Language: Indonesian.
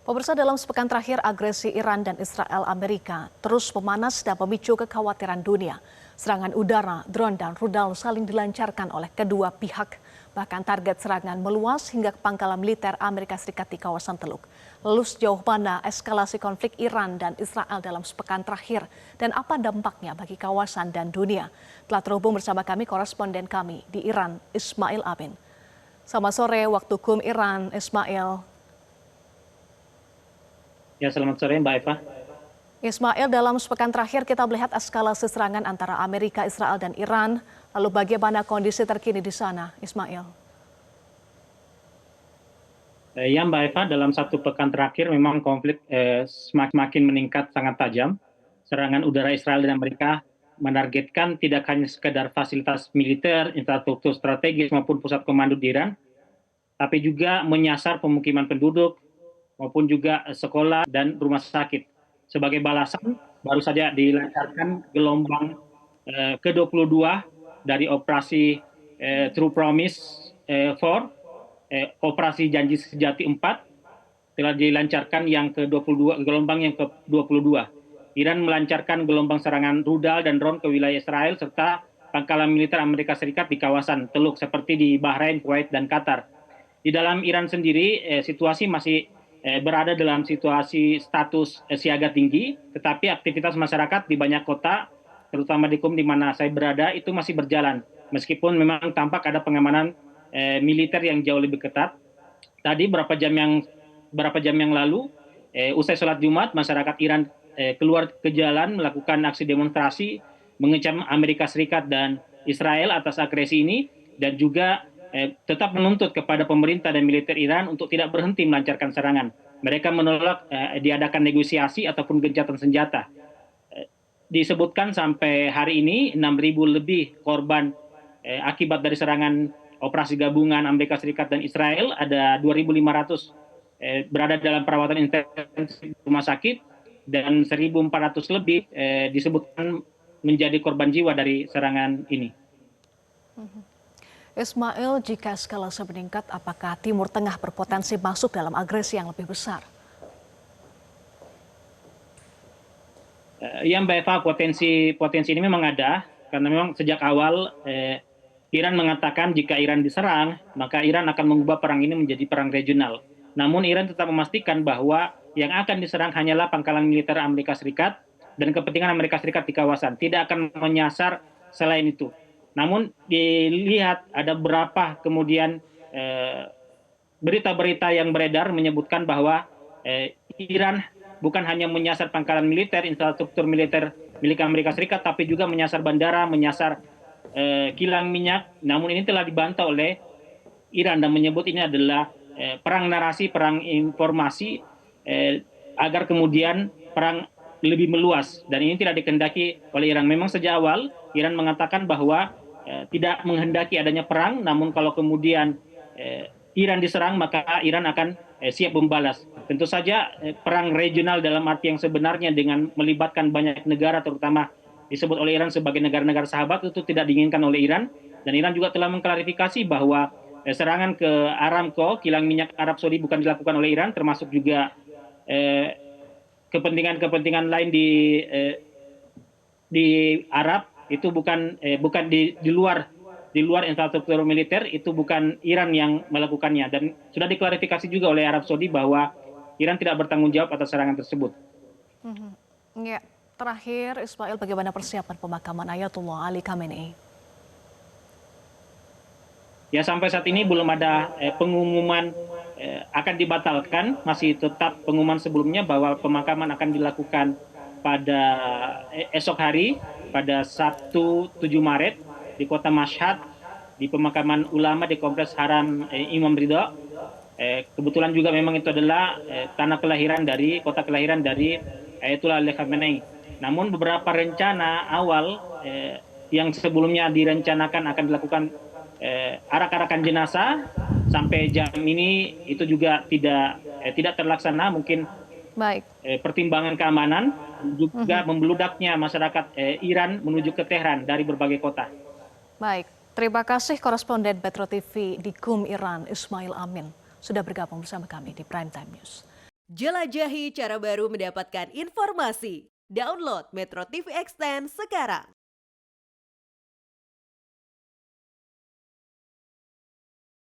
Pemirsa, dalam sepekan terakhir agresi Iran dan Israel Amerika terus memanas dan memicu kekhawatiran dunia. Serangan udara, drone dan rudal saling dilancarkan oleh kedua pihak. Bahkan target serangan meluas hingga ke pangkalan militer Amerika Serikat di kawasan Teluk. Lalu sejauh mana eskalasi konflik Iran dan Israel dalam sepekan terakhir dan apa dampaknya bagi kawasan dan dunia? Telah terhubung bersama kami koresponden kami di Iran, Ismail Amin. Selamat sore waktu KUM Iran, Ismail. Ya, selamat sore Mbak Eva. Ismail, dalam sepekan terakhir kita melihat eskalasi serangan antara Amerika, Israel, dan Iran. Lalu bagaimana kondisi terkini di sana, Ismail? Ya Mbak Eva, dalam satu pekan terakhir memang konflik semakin meningkat sangat tajam. Serangan udara Israel dan Amerika menargetkan tidak hanya sekedar fasilitas militer, infrastruktur strategis maupun pusat komando di Iran, tapi juga menyasar pemukiman penduduk, maupun juga sekolah dan rumah sakit. Sebagai balasan, baru saja dilancarkan gelombang ke-22 dari operasi True Promise 4, operasi Janji Sejati 4, telah dilancarkan yang ke-22, gelombang yang ke-22. Iran melancarkan gelombang serangan rudal dan drone ke wilayah Israel serta pangkalan militer Amerika Serikat di kawasan Teluk seperti di Bahrain, Kuwait, dan Qatar. Di dalam Iran sendiri, situasi masih berada dalam situasi status siaga tinggi, tetapi aktivitas masyarakat di banyak kota, terutama di KUM di mana saya berada, itu masih berjalan. Meskipun memang tampak ada pengamanan militer yang jauh lebih ketat. Tadi beberapa jam yang lalu, usai sholat Jumat, masyarakat Iran keluar ke jalan melakukan aksi demonstrasi, mengecam Amerika Serikat dan Israel atas agresi ini, dan juga tetap menuntut kepada pemerintah dan militer Iran untuk tidak berhenti melancarkan serangan. Mereka menolak diadakan negosiasi ataupun gencatan senjata. Disebutkan sampai hari ini 6.000 lebih korban akibat dari serangan operasi gabungan Amerika Serikat dan Israel. Ada 2.500 berada dalam perawatan intensif rumah sakit dan 1.400 lebih disebutkan menjadi korban jiwa dari serangan ini. Ismail, jika eskalasi meningkat, apakah Timur Tengah berpotensi masuk dalam agresi yang lebih besar? Ya Mbak Eva, potensi ini memang ada, karena memang sejak awal Iran mengatakan jika Iran diserang, maka Iran akan mengubah perang ini menjadi perang regional. Namun Iran tetap memastikan bahwa yang akan diserang hanyalah pangkalan militer Amerika Serikat dan kepentingan Amerika Serikat di kawasan, tidak akan menyasar selain itu. Namun dilihat ada berapa kemudian berita-berita yang beredar menyebutkan bahwa Iran bukan hanya menyasar pangkalan militer, infrastruktur militer milik Amerika Serikat, tapi juga menyasar bandara, menyasar kilang minyak. Namun ini telah dibantah oleh Iran dan menyebut ini adalah perang narasi, perang informasi, agar kemudian perang lebih meluas. Dan ini tidak dikehendaki oleh Iran. Memang sejak awal Iran mengatakan bahwa tidak menghendaki adanya perang, namun kalau kemudian Iran diserang, maka Iran akan siap membalas. Tentu saja perang regional dalam arti yang sebenarnya dengan melibatkan banyak negara, terutama disebut oleh Iran sebagai negara-negara sahabat, itu tidak diinginkan oleh Iran. Dan Iran juga telah mengklarifikasi bahwa serangan ke Aramco, kilang minyak Arab Saudi, bukan dilakukan oleh Iran, termasuk juga kepentingan-kepentingan lain di Arab. Itu bukan di luar infrastruktur militer, itu bukan Iran yang melakukannya. Dan sudah diklarifikasi juga oleh Arab Saudi bahwa Iran tidak bertanggung jawab atas serangan tersebut. Ya, terakhir Ismail, bagaimana persiapan pemakaman Ayatullah Ali Khamenei? Ya, sampai saat ini belum ada pengumuman akan dibatalkan, masih tetap pengumuman sebelumnya bahwa pemakaman akan dilakukan pada esok hari, pada Sabtu 7 Maret di kota Mashhad, di pemakaman ulama di Kompleks Haram Imam Ridha. Kebetulan juga memang itu adalah kota kelahiran dari Ayatullah Ali Khamenei. Namun beberapa rencana awal yang sebelumnya direncanakan akan dilakukan arak-arakan jenazah, sampai jam ini itu juga tidak terlaksana. Mungkin pertimbangan keamanan, juga membeludaknya masyarakat Iran menuju ke Tehran dari berbagai kota. Baik, terima kasih koresponden Metro TV di KUM Iran, Ismail Amin, sudah bergabung bersama kami di Prime Time News. Jelajahi cara baru mendapatkan informasi. Download Metro TV Extend sekarang.